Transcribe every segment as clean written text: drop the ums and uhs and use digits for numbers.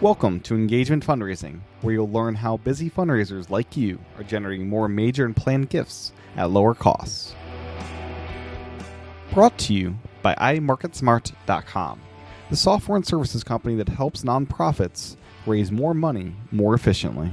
Welcome to Engagement Fundraising, where you'll learn how busy fundraisers like you are generating more major and planned gifts at lower costs. Brought to you by iMarketSmart.com, the software and services company that helps nonprofits raise more money more efficiently.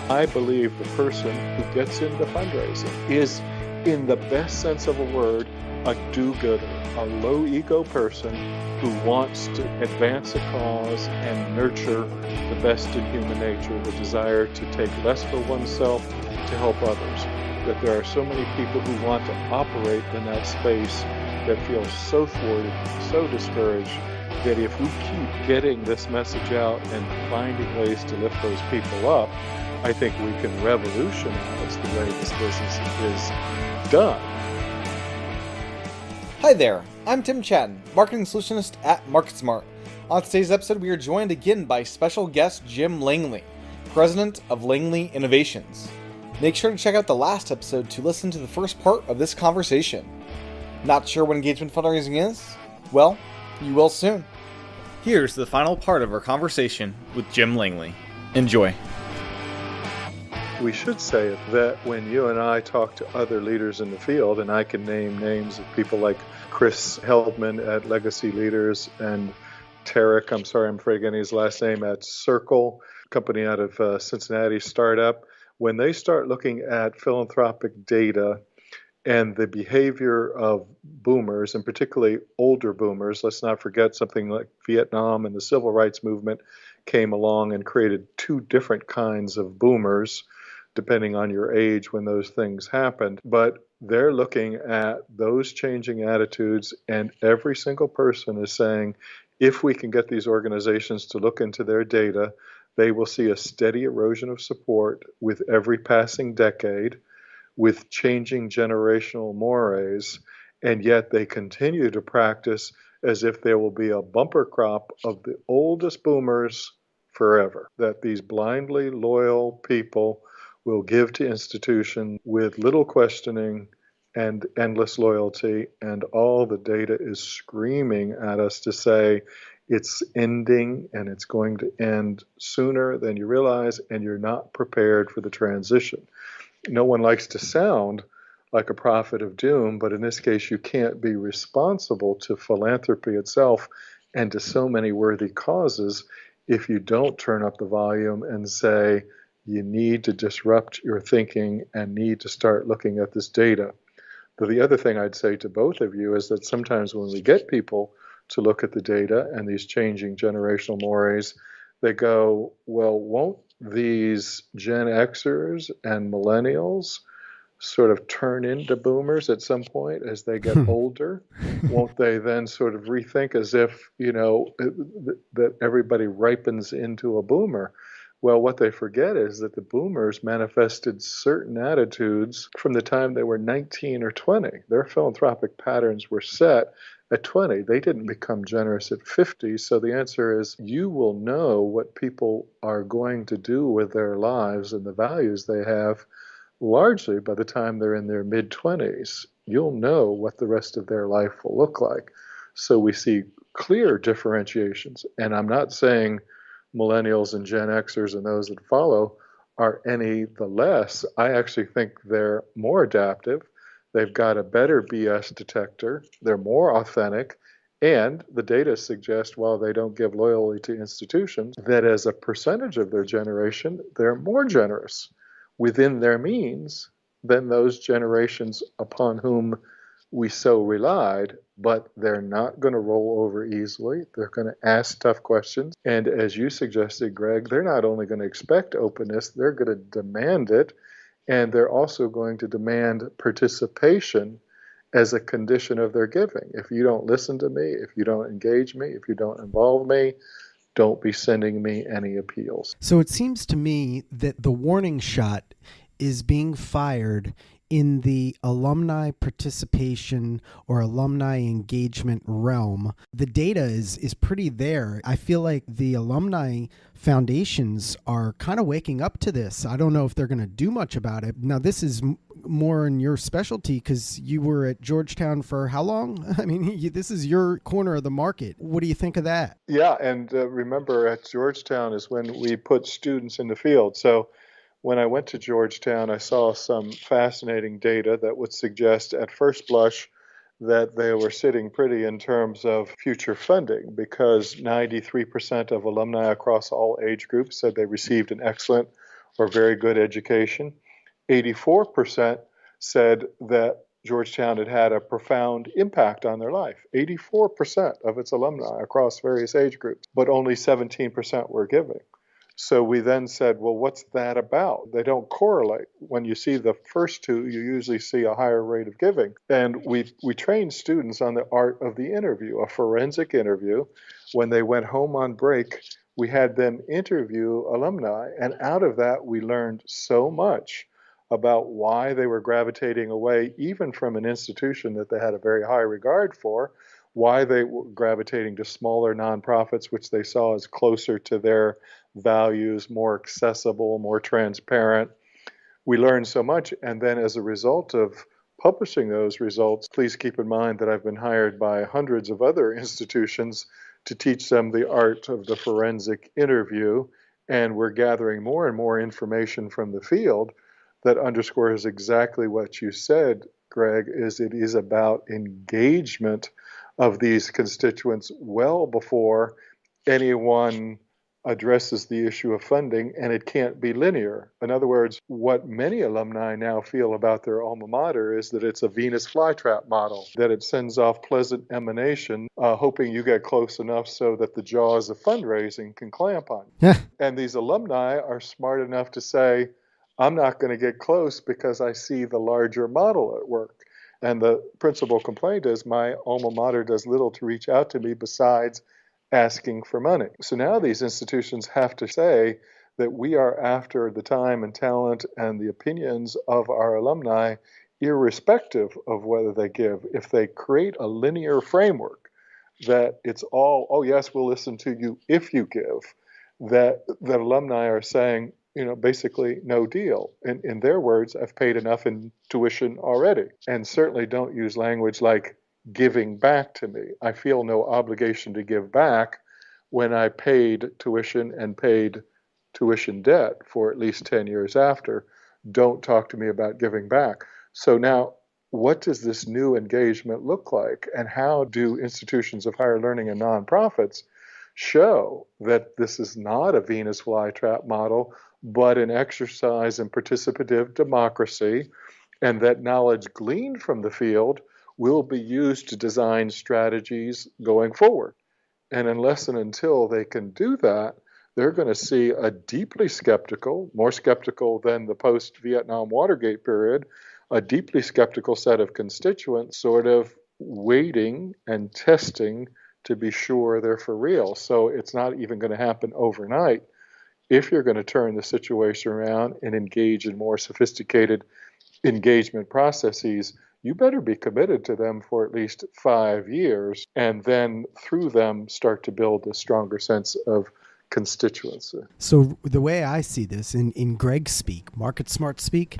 I believe the person who gets into fundraising is, in the best sense of a word, a do-gooder, a low-ego person who wants to advance a cause and nurture the best in human nature, the desire to take less for oneself to help others. That there are so many people who want to operate in that space that feel so thwarted, so discouraged, that if we keep getting this message out and finding ways to lift those people up, I think we can revolutionize the way this business is done. Hi there, I'm Tim Chatton, Marketing Solutionist at MarketSmart. On today's episode, we are joined again by special guest Jim Langley, President of Langley Innovations. Make sure to check out the last episode to listen to the first part of this conversation. Not sure what engagement fundraising is? Well, you will soon. Here's the final part of our conversation with Jim Langley. Enjoy. We should say that when you and I talk to other leaders in the field, and I can name names of people like Chris Heldman at Legacy Leaders and Tarek, I'm afraid getting his last name, at Circle, company out of Cincinnati startup. When they start looking at philanthropic data and the behavior of boomers, and particularly older boomers, let's not forget something like Vietnam and the civil rights movement came along and created two different kinds of boomers, depending on your age when those things happened. But they're looking at those changing attitudes, and every single person is saying, if we can get these organizations to look into their data, they will see a steady erosion of support with every passing decade, with changing generational mores, and yet they continue to practice as if there will be a bumper crop of the oldest boomers forever, that these blindly loyal people will give to institutions with little questioning and endless loyalty, and all the data is screaming at us to say it's ending and it's going to end sooner than you realize, and you're not prepared for the transition. No one likes to sound like a prophet of doom, but in this case, you can't be responsible to philanthropy itself and to so many worthy causes if you don't turn up the volume and say, you need to disrupt your thinking and need to start looking at this data. But the other thing I'd say to both of you is that sometimes when we get people to look at the data and these changing generational mores, they go, well, won't these Gen Xers and millennials sort of turn into boomers at some point as they get older? Won't they then sort of rethink as if, that everybody ripens into a boomer? Well, what they forget is that the boomers manifested certain attitudes from the time they were 19 or 20. Their philanthropic patterns were set at 20. They didn't become generous at 50. So the answer is you will know what people are going to do with their lives and the values they have largely by the time they're in their mid-20s. You'll know what the rest of their life will look like. So we see clear differentiations. And I'm not saying millennials and Gen Xers and those that follow are any the less. I actually think they're more adaptive. They've got a better BS detector. They're more authentic. And the data suggest, while they don't give loyalty to institutions, that as a percentage of their generation, they're more generous within their means than those generations upon whom we so relied, but they're not going to roll over easily. They're going to ask tough questions. And as you suggested, Greg, they're not only going to expect openness, they're going to demand it. And they're also going to demand participation as a condition of their giving. If you don't listen to me, if you don't engage me, if you don't involve me, don't be sending me any appeals. So it seems to me that the warning shot is being fired in the alumni participation or alumni engagement realm. The data is pretty there. I feel like the alumni foundations are kind of waking up to this. I don't know if they're going to do much about it. Now, this is more in your specialty because you were at Georgetown for how long? I mean, this is your corner of the market. What do you think of that? Yeah, and remember at Georgetown is when we put students in the field. So when I went to Georgetown, I saw some fascinating data that would suggest at first blush that they were sitting pretty in terms of future funding, because 93% of alumni across all age groups said they received an excellent or very good education. 84% said that Georgetown had had a profound impact on their life. 84% of its alumni across various age groups, but only 17% were giving. So we then said, well, what's that about? They don't correlate. When you see the first two, you usually see a higher rate of giving. And we trained students on the art of the interview, a forensic interview. When they went home on break, we had them interview alumni. And out of that, we learned so much about why they were gravitating away, even from an institution that they had a very high regard for, why they were gravitating to smaller nonprofits, which they saw as closer to their values, more accessible, more transparent. We learned so much. And then as a result of publishing those results, please keep in mind that I've been hired by hundreds of other institutions to teach them the art of the forensic interview. And we're gathering more and more information from the field that underscores exactly what you said, Greg, is it is about engagement of these constituents well before anyone addresses the issue of funding, and it can't be linear. In other words, what many alumni now feel about their alma mater is that it's a Venus flytrap model, that it sends off pleasant emanation, hoping you get close enough so that the jaws of fundraising can clamp on you. And these alumni are smart enough to say, I'm not going to get close because I see the larger model at work. And the principal complaint is my alma mater does little to reach out to me besides asking for money. So now these institutions have to say that we are after the time and talent and the opinions of our alumni, irrespective of whether they give. If they create a linear framework that it's all, oh yes, we'll listen to you if you give, that alumni are saying, basically no deal. In their words, I've paid enough in tuition already. And certainly don't use language like giving back to me. I feel no obligation to give back when I paid tuition and paid tuition debt for at least 10 years after. Don't talk to me about giving back. So now, what does this new engagement look like? And how do institutions of higher learning and nonprofits show that this is not a Venus flytrap model, but an exercise in participative democracy, and that knowledge gleaned from the field will be used to design strategies going forward. And unless and until they can do that, they're going to see a deeply skeptical, more skeptical than the post-Vietnam Watergate period, a deeply skeptical set of constituents sort of waiting and testing to be sure they're for real. So it's not even going to happen overnight. If you're going to turn the situation around and engage in more sophisticated engagement processes, you better be committed to them for at least 5 years, and then through them start to build a stronger sense of constituency. So the way I see this in Greg speak, market smart speak,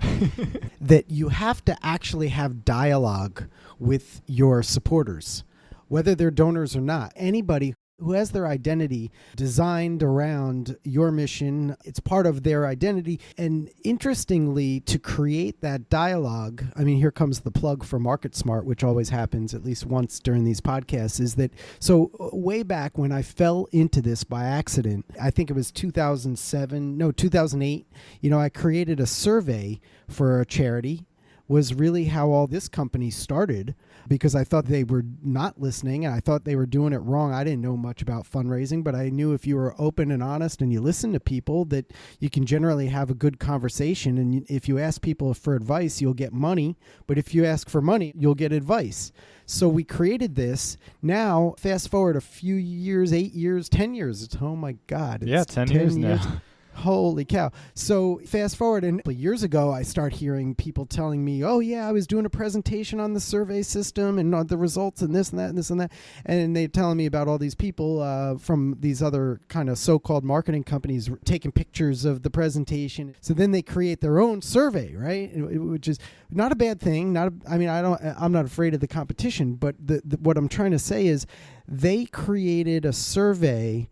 that you have to actually have dialogue with your supporters, whether they're donors or not. Anybody who has their identity designed around your mission, it's part of their identity. And interestingly, to create that dialogue, I mean, here comes the plug for Market Smart, which always happens at least once during these podcasts, is that, so way back when I fell into this by accident, I think it was 2008, I created a survey for a charity, was really how all this company started, because I thought they were not listening and I thought they were doing it wrong. I didn't know much about fundraising, but I knew if you were open and honest and you listen to people, that you can generally have a good conversation. And if you ask people for advice, you'll get money. But if you ask for money, you'll get advice. So we created this. Now, fast forward a few years, 8 years, 10 years. It's, oh my God. It's 10 years now. Holy cow. So fast forward, and years ago, I start hearing people telling me, oh, yeah, I was doing a presentation on the survey system and the results and this and that and this and that. And they're telling me about all these people from these other kind of so-called marketing companies taking pictures of the presentation. So then they create their own survey, right? Which is not a bad thing. I'm not afraid of the competition, but what I'm trying to say is they created a survey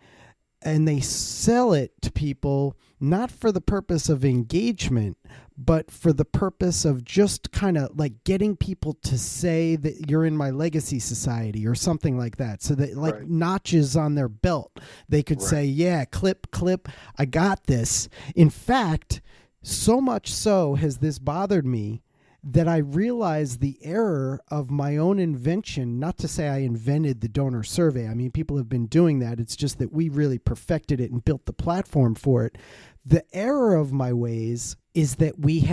and they sell it to people not for the purpose of engagement, but for the purpose of just kind of like getting people to say that you're in my legacy society or something like that. So that like notches on their belt, they could say, yeah, clip, I got this. In fact, so much so has this bothered me that I realized the error of my own invention. Not to say I invented the donor survey. I mean, people have been doing that. It's just that we really perfected it and built the platform for it. The error of my ways is that we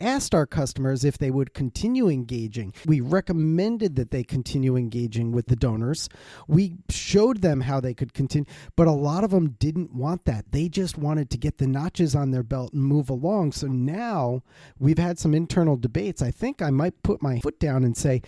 asked our customers if they would continue engaging. We recommended that they continue engaging with the donors. We showed them how they could continue, but a lot of them didn't want that. They just wanted to get the notches on their belt and move along. So now we've had some internal debates. I think I might put my foot down and say,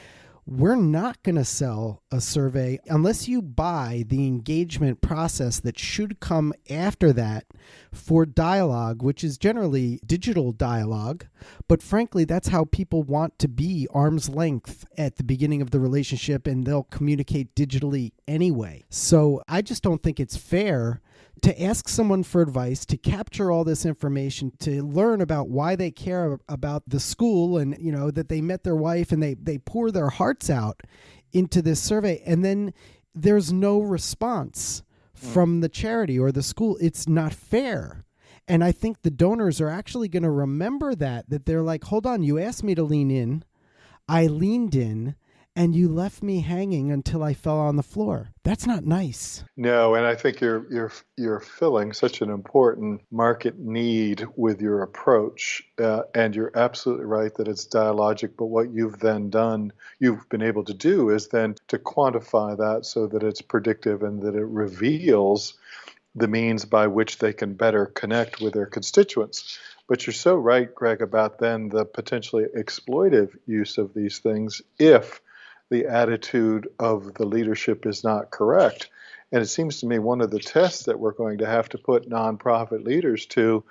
we're not going to sell a survey unless you buy the engagement process that should come after that for dialogue, which is generally digital dialogue. But frankly, that's how people want to be, arm's length at the beginning of the relationship, and they'll communicate digitally anyway. So I just don't think it's fair to ask someone for advice, to capture all this information, to learn about why they care about the school and, you know, that they met their wife and they pour their hearts out into this survey. And then there's no response from the charity or the school. It's not fair. And I think the donors are actually going to remember that they're like, hold on, you asked me to lean in. I leaned in. And you left me hanging until I fell on the floor. That's not nice. No, and I think you're filling such an important market need with your approach, and you're absolutely right that it's dialogic. But what you've been able to do is then to quantify that so that it's predictive and that it reveals the means by which they can better connect with their constituents. But you're so right, Greg, about then the potentially exploitive use of these things if the attitude of the leadership is not correct. And it seems to me one of the tests that we're going to have to put nonprofit leaders to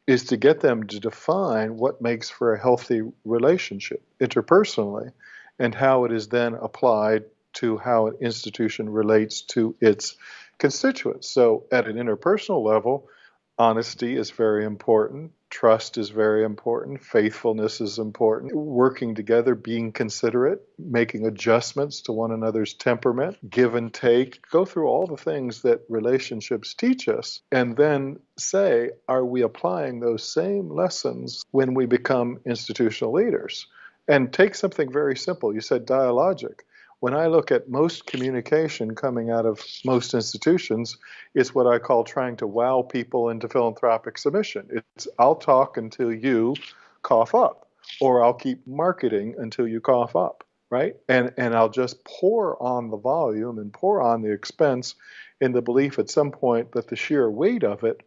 is to get them to define what makes for a healthy relationship interpersonally and how it is then applied to how an institution relates to its constituents. So at an interpersonal level, honesty is very important. Trust is very important. Faithfulness is important. Working together, being considerate, making adjustments to one another's temperament, give and take. Go through all the things that relationships teach us and then say, are we applying those same lessons when we become institutional leaders? And take something very simple. You said dialogic. When I look at most communication coming out of most institutions, it's what I call trying to wow people into philanthropic submission. It's I'll talk until you cough up, or I'll keep marketing until you cough up, right? And I'll just pour on the volume and pour on the expense in the belief at some point that the sheer weight of it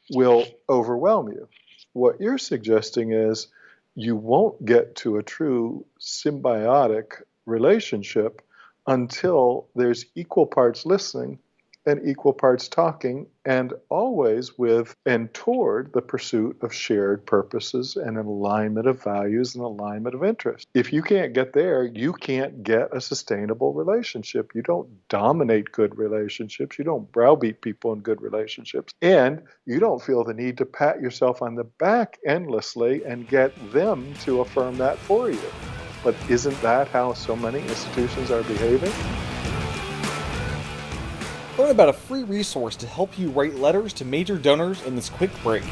will overwhelm you. What you're suggesting is you won't get to a true symbiotic relationship until there's equal parts listening and equal parts talking, and always with and toward the pursuit of shared purposes and an alignment of values and alignment of interest. If you can't get there, you can't get a sustainable relationship. You don't dominate good relationships. You don't browbeat people in good relationships. And you don't feel the need to pat yourself on the back endlessly and get them to affirm that for you. But isn't that how so many institutions are behaving? Learn about a free resource to help you write letters to major donors in this quick break.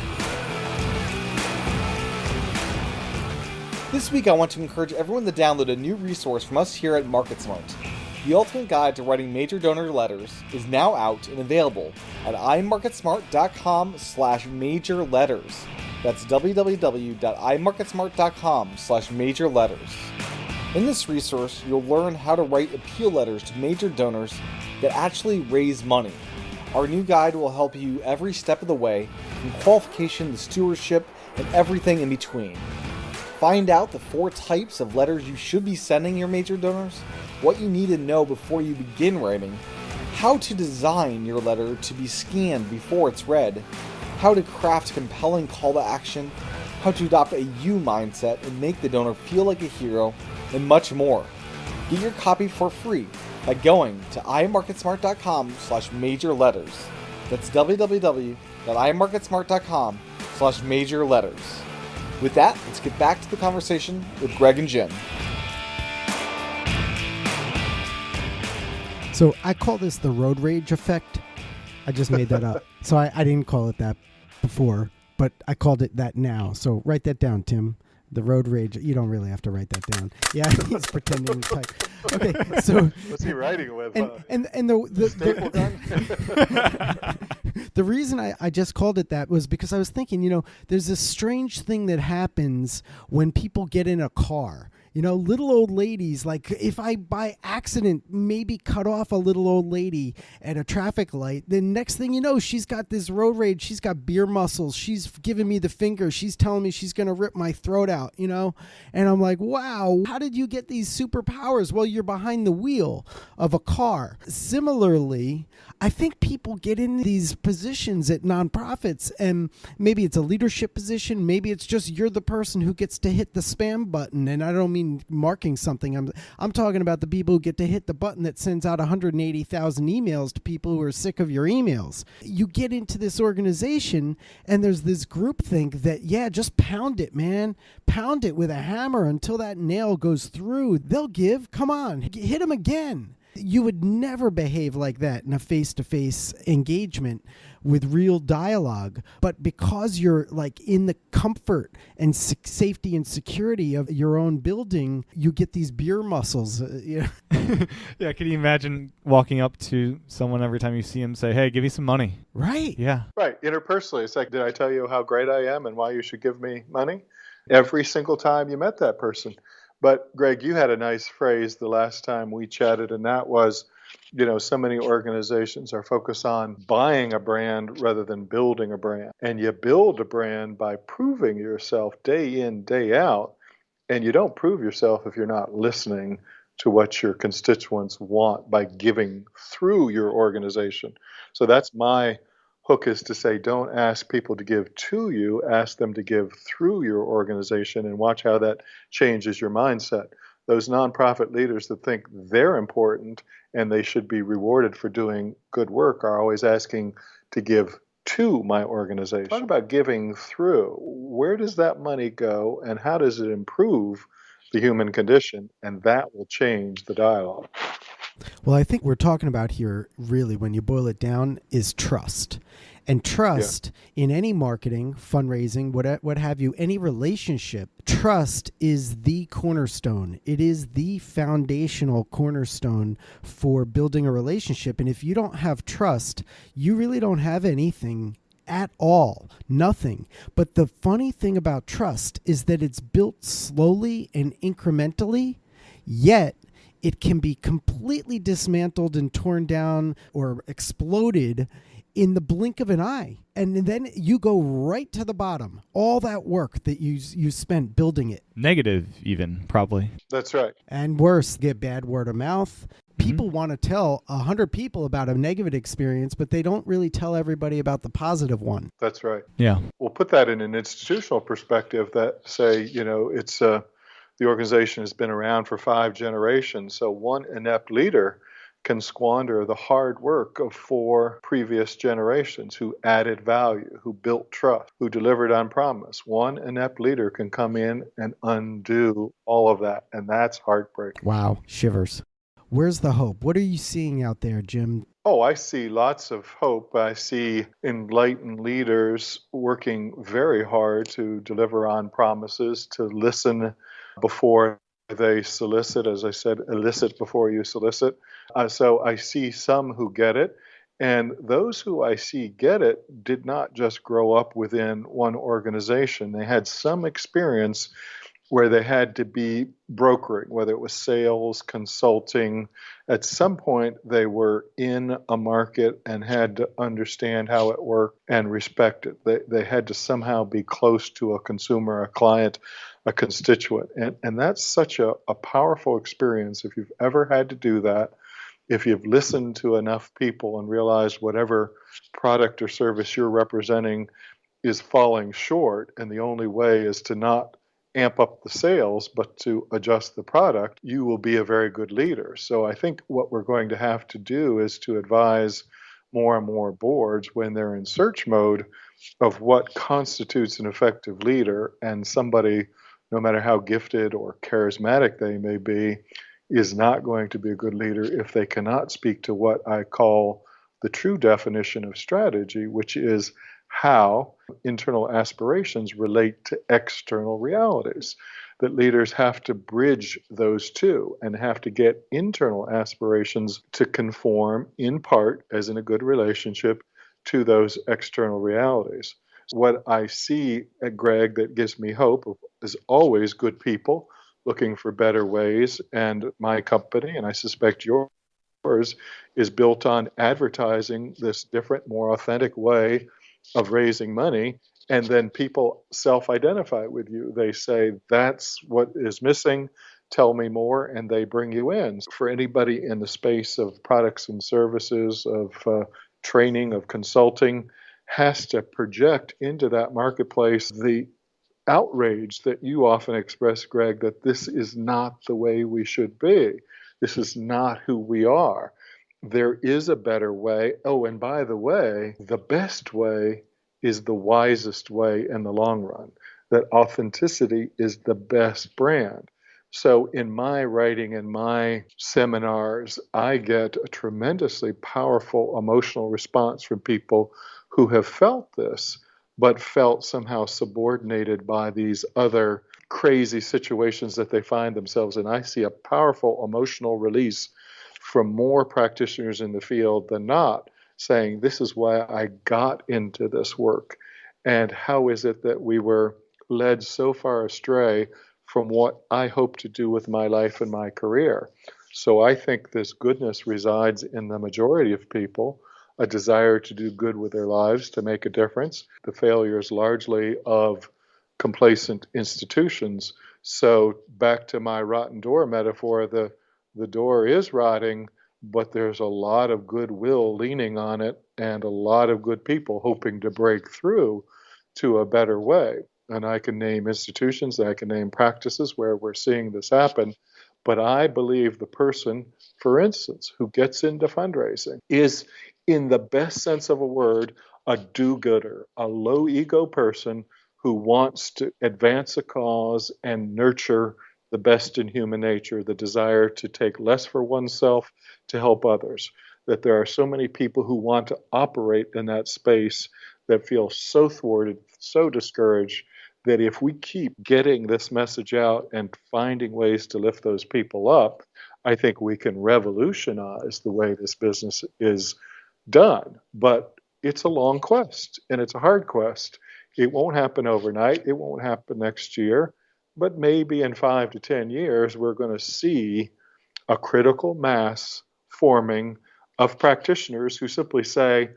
This week I want to encourage everyone to download a new resource from us here at MarketSmart. The Ultimate Guide to Writing Major Donor Letters is now out and available at imarketsmart.com/majorletters. That's www.imarketsmart.com/majorletters. In this resource, you'll learn how to write appeal letters to major donors that actually raise money. Our new guide will help you every step of the way, from qualification to stewardship and everything in between. Find out the 4 types of letters you should be sending your major donors, what you need to know before you begin writing, how to design your letter to be scanned before it's read, how to craft a compelling call to action, how to adopt a you mindset and make the donor feel like a hero, and much more. Get your copy for free by going to imarketsmart.com/major-letters. That's www.imarketsmart.com/major-letters. With that, let's get back to the conversation with Greg and Jim. So I call this the road rage effect. I just made that up. So I didn't call it that before, but I called it that now. So write that down, Tim. The road rage. You don't really have to write that down. Yeah, he's pretending to type. Okay, so What's he writing with? and Staple gun? the reason I just called it that was because I was thinking, there's this strange thing that happens when people get in a car. Little old ladies, like if I by accident maybe cut off a little old lady at a traffic light, then next thing you know, she's got this road rage. She's got beer muscles. She's giving me the finger. She's telling me she's going to rip my throat out, And I'm like, wow, how did you get these superpowers? Well, you're behind the wheel of a car. Similarly, I think people get in these positions at nonprofits, and maybe it's a leadership position. Maybe it's just you're the person who gets to hit the spam button. And I don't mean marking something. I'm talking about the people who get to hit the button that sends out 180,000 emails to people who are sick of your emails. You get into this organization and there's this groupthink that, just pound it, man. Pound it with a hammer until that nail goes through. They'll give. Come on, hit them again. You would never behave like that in a face-to-face engagement with real dialogue. But because you're like in the comfort and safety and security of your own building, you get these beer muscles. Yeah, can you imagine walking up to someone every time you see him, say, "Hey, give me some money"? Right. Yeah. Right. Interpersonally, it's like, did I tell you how great I am and why you should give me money? Every single time you met that person. But Greg, you had a nice phrase the last time we chatted, and that was, so many organizations are focused on buying a brand rather than building a brand. And you build a brand by proving yourself day in, day out. And you don't prove yourself if you're not listening to what your constituents want by giving through your organization. So that's my hook, is to say, don't ask people to give to you, ask them to give through your organization, and watch how that changes your mindset. Those nonprofit leaders that think they're important and they should be rewarded for doing good work are always asking to give to my organization. Talk about giving through. Where does that money go and how does it improve the human condition? And that will change the dialogue. Well, I think we're talking about here, really, when you boil it down, is trust. And trust in any marketing, fundraising, what have you, any relationship, trust is the cornerstone. It is the foundational cornerstone for building a relationship. And if you don't have trust, you really don't have anything at all. Nothing. But the funny thing about trust is that it's built slowly and incrementally, yet it can be completely dismantled and torn down or exploded in the blink of an eye. And then you go right to the bottom. All that work that you spent building it. Negative even, probably. That's right. And worse, get bad word of mouth. People want to tell 100 people about a negative experience, but they don't really tell everybody about the positive one. That's right. Yeah. We'll put that in an institutional perspective that say, it's the organization has been around for 5 generations. So one inept leader can squander the hard work of 4 previous generations who added value, who built trust, who delivered on promise. One inept leader can come in and undo all of that, and that's heartbreaking. Wow, shivers. Where's the hope? What are you seeing out there, Jim? Oh, I see lots of hope. I see enlightened leaders working very hard to deliver on promises, to listen before they solicit. As I said, elicit before you solicit. So I see some who get it. And those who I see get it did not just grow up within one organization. They had some experience where they had to be brokering, whether it was sales, consulting. At some point, they were in a market and had to understand how it worked and respect it. They had to somehow be close to a consumer, a client, a constituent. And that's such a powerful experience. If you've ever had to do that, if you've listened to enough people and realized whatever product or service you're representing is falling short, and the only way is to not amp up the sales, but to adjust the product, you will be a very good leader. So I think what we're going to have to do is to advise more and more boards when they're in search mode of what constitutes an effective leader, and somebody, no matter how gifted or charismatic they may be, is not going to be a good leader if they cannot speak to what I call the true definition of strategy, which is how internal aspirations relate to external realities. That leaders have to bridge those two and have to get internal aspirations to conform, in part, as in a good relationship, to those external realities. What I see at Greg that gives me hope is always good people looking for better ways, and my company, and I suspect yours, is built on advertising this different, more authentic way of raising money, and then people self-identify with you. They say, that's what is missing, tell me more, and they bring you in. For anybody in the space of products and services, of training, of consulting, has to project into that marketplace the outrage that you often express, Greg, that this is not the way we should be. This is not who we are. There is a better way. Oh, and by the way, the best way is the wisest way in the long run. That authenticity is the best brand. So in my writing and my seminars, I get a tremendously powerful emotional response from people who have felt this, but felt somehow subordinated by these other crazy situations that they find themselves in. I see a powerful emotional release from more practitioners in the field than not, saying, this is why I got into this work. And how is it that we were led so far astray from what I hope to do with my life and my career? So I think this goodness resides in the majority of people, a desire to do good with their lives, to make a difference. The failures largely of complacent institutions. So back to my rotten door metaphor, the door is rotting, but there's a lot of goodwill leaning on it and a lot of good people hoping to break through to a better way. And I can name institutions, I can name practices where we're seeing this happen. But I believe the person, for instance, who gets into fundraising is, in the best sense of a word, a do-gooder, a low-ego person who wants to advance a cause and nurture the best in human nature, the desire to take less for oneself to help others. That there are so many people who want to operate in that space that feel so thwarted, so discouraged, that if we keep getting this message out and finding ways to lift those people up, I think we can revolutionize the way this business is done. But it's a long quest, and it's a hard quest. It won't happen overnight. It won't happen next year. But maybe in 5 to 10 years, we're going to see a critical mass forming of practitioners who simply say,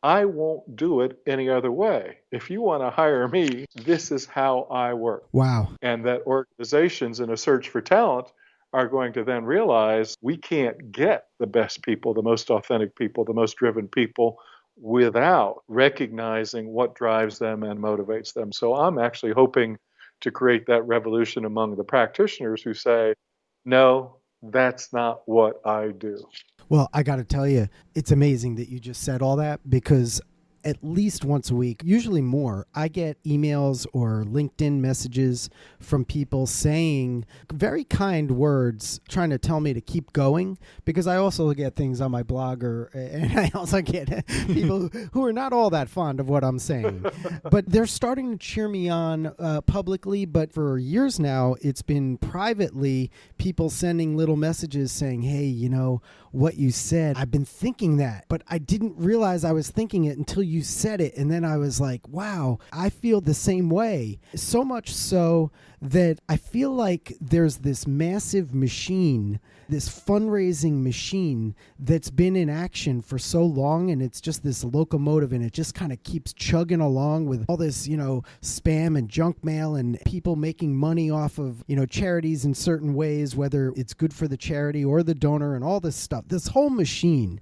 I won't do it any other way. If you want to hire me, this is how I work. Wow. And that organizations in a search for talent are going to then realize we can't get the best people, the most authentic people, the most driven people without recognizing what drives them and motivates them. So I'm actually hoping to create that revolution among the practitioners who say, no, that's not what I do. Well, I got to tell you, it's amazing that you just said all that, because at least once a week, usually more, I get emails or LinkedIn messages from people saying very kind words, trying to tell me to keep going, because I also get things on my blog, and I also get people who are not all that fond of what I'm saying. But they're starting to cheer me on publicly, but for years now, it's been privately people sending little messages saying, hey, you know, what you said, I've been thinking that, but I didn't realize I was thinking it until you you said it, and then I was like, wow, I feel the same way. So much so that I feel like there's this massive machine, this fundraising machine that's been in action for so long, and it's just this locomotive, and it just kind of keeps chugging along with all this, spam and junk mail and people making money off of, charities in certain ways, whether it's good for the charity or the donor and all this stuff. This whole machine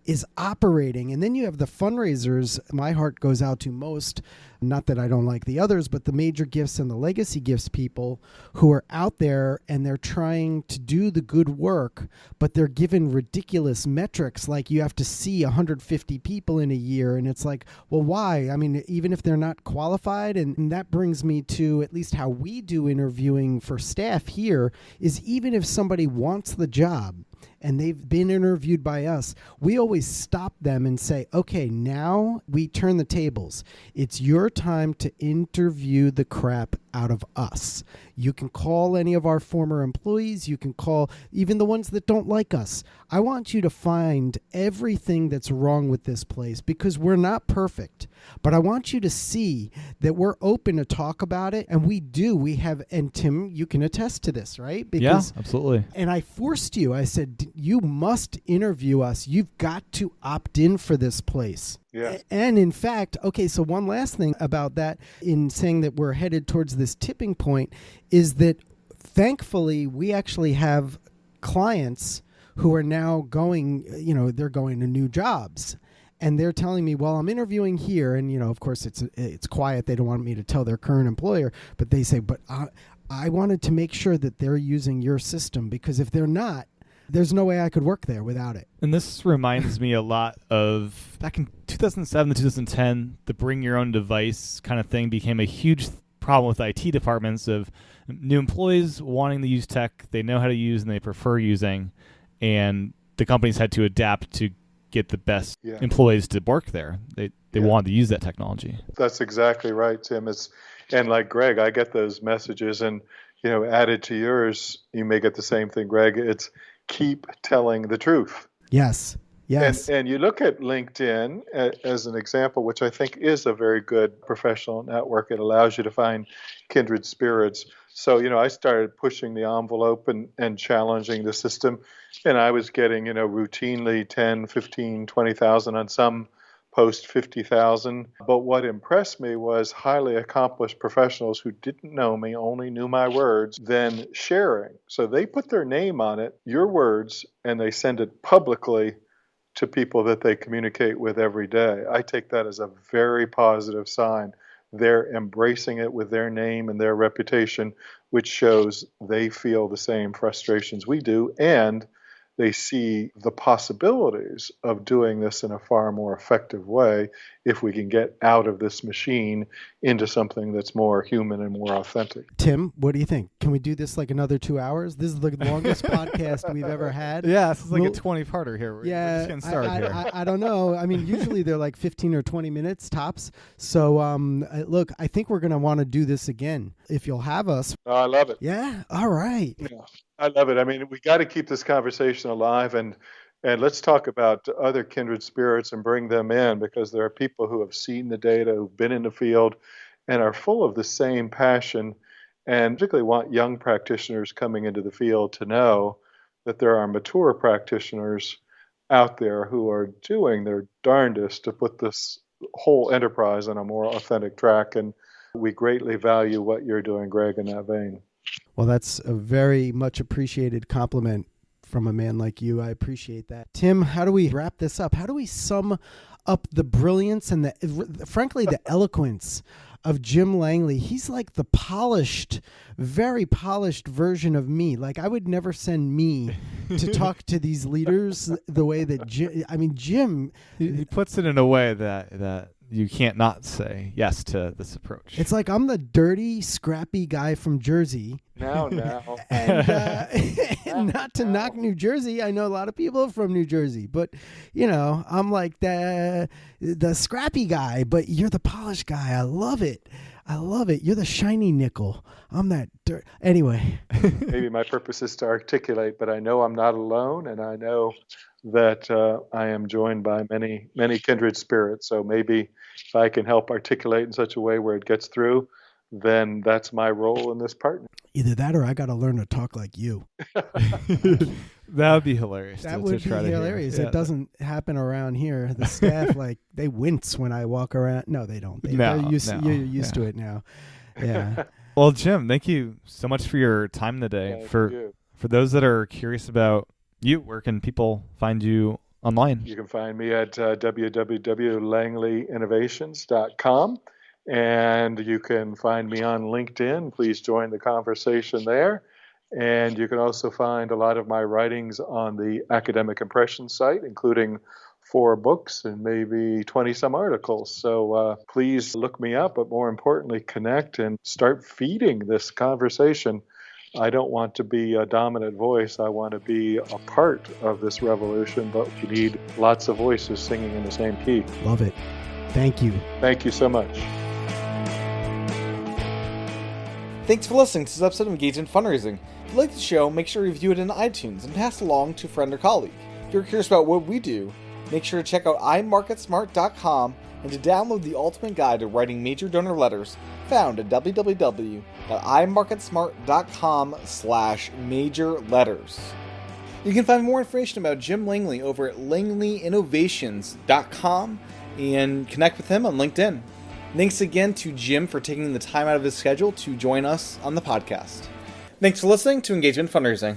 is operating. And then you have the fundraisers my heart goes out to most, not that I don't like the others, but the major gifts and the legacy gifts people who are out there and they're trying to do the good work, but they're given ridiculous metrics like you have to see 150 people in a year. And it's like, well, why? I mean, even if they're not qualified, and that brings me to at least how we do interviewing for staff here, is even if somebody wants the job, and they've been interviewed by us, we always stop them and say, okay, now we turn the tables. It's your time to interview the crap out of us. You can call any of our former employees. You can call even the ones that don't like us. I want you to find everything that's wrong with this place, because we're not perfect. But I want you to see that we're open to talk about it. And we do. We have, and Tim, you can attest to this, right? Because, yeah, absolutely. And I forced you. I said, you must interview us. You've got to opt in for this place. Yeah. And in fact, okay, so one last thing about that in saying that we're headed towards this tipping point is that thankfully we actually have clients who are now going, they're going to new jobs. And they're telling me, well, I'm interviewing here. And, of course, it's quiet. They don't want me to tell their current employer. But they say, but I wanted to make sure that they're using your system, because if they're not, there's no way I could work there without it. And this reminds me a lot of back in 2007 to 2010, the bring your own device kind of thing became a huge problem with IT departments of new employees wanting to use tech they know how to use and they prefer using. And the companies had to adapt to get the best employees to work there. They wanted to use that technology. That's exactly right, Tim. And like Greg, I get those messages, and added to yours, you may get the same thing, Greg. It's keep telling the truth. Yes. And you look at LinkedIn as an example, which I think is a very good professional network. It allows you to find kindred spirits. So, I started pushing the envelope and challenging the system. And I was getting, routinely 10, 15, 20,000 on some post 50,000. But what impressed me was highly accomplished professionals who didn't know me, only knew my words, then sharing. So they put their name on it, your words, and they send it publicly to people that they communicate with every day. I take that as a very positive sign. They're embracing it with their name and their reputation, which shows they feel the same frustrations we do, and they see the possibilities of doing this in a far more effective way if we can get out of this machine into something that's more human and more authentic. Tim, what do you think? Can we do this like another 2 hours? This is the longest podcast we've ever had. Yeah, this is like a 20-parter here. We're just getting started here. I don't know. I mean, usually they're like 15 or 20 minutes tops. So, look, I think we're going to want to do this again if you'll have us. Oh, I love it. Yeah? All right. Yeah. I love it. I mean, we got to keep this conversation alive, and let's talk about other kindred spirits and bring them in, because there are people who have seen the data, who've been in the field, and are full of the same passion, and particularly want young practitioners coming into the field to know that there are mature practitioners out there who are doing their darndest to put this whole enterprise on a more authentic track. And we greatly value what you're doing, Greg, in that vein. Well, that's a very much appreciated compliment from a man like you. I appreciate that. Tim, how do we wrap this up? How do we sum up the brilliance and frankly, the eloquence of Jim Langley? He's like the very polished version of me. Like, I would never send me to talk to these leaders the way that Jim. He puts it in a way that you can't not say yes to this approach. It's like I'm the dirty, scrappy guy from Jersey. Now. And not to knock New Jersey. I know a lot of people from New Jersey, but, I'm like the scrappy guy, but you're the polished guy. I love it. I love it. You're the shiny nickel. I'm that dirt. Anyway. Maybe my purpose is to articulate, but I know I'm not alone, and I know that I am joined by many, many kindred spirits. So maybe if I can help articulate in such a way where it gets through, then that's my role in this partnership. Either that or I got to learn to talk like you. That would be hilarious. That would be hilarious. Yeah. It doesn't happen around here. The staff, they wince when I walk around. No, they don't. You're used to it now. Yeah. Well, Jim, thank you so much for your time today. Thank For you. those that are curious about you, where can people find you online? You can find me at www.langleyinnovations.com, and you can find me on LinkedIn. Please join the conversation there. And you can also find a lot of my writings on the Academic Impression site, including 4 books and maybe 20 some articles. So please look me up, but more importantly, connect and start feeding this conversation. I don't want to be a dominant voice. I want to be a part of this revolution, but we need lots of voices singing in the same key. Love it. Thank you. Thank you so much. Thanks for listening to this episode of Engagement Fundraising. If you like the show, make sure to review it in iTunes and pass it along to a friend or colleague. If you're curious about what we do, make sure to check out iMarketSmart.com and to download the ultimate guide to writing major donor letters found at www.iMarketSmart.com/major-letters. You can find more information about Jim Langley over at LangleyInnovations.com and connect with him on LinkedIn. Thanks again to Jim for taking the time out of his schedule to join us on the podcast. Thanks for listening to Engagement Fundraising.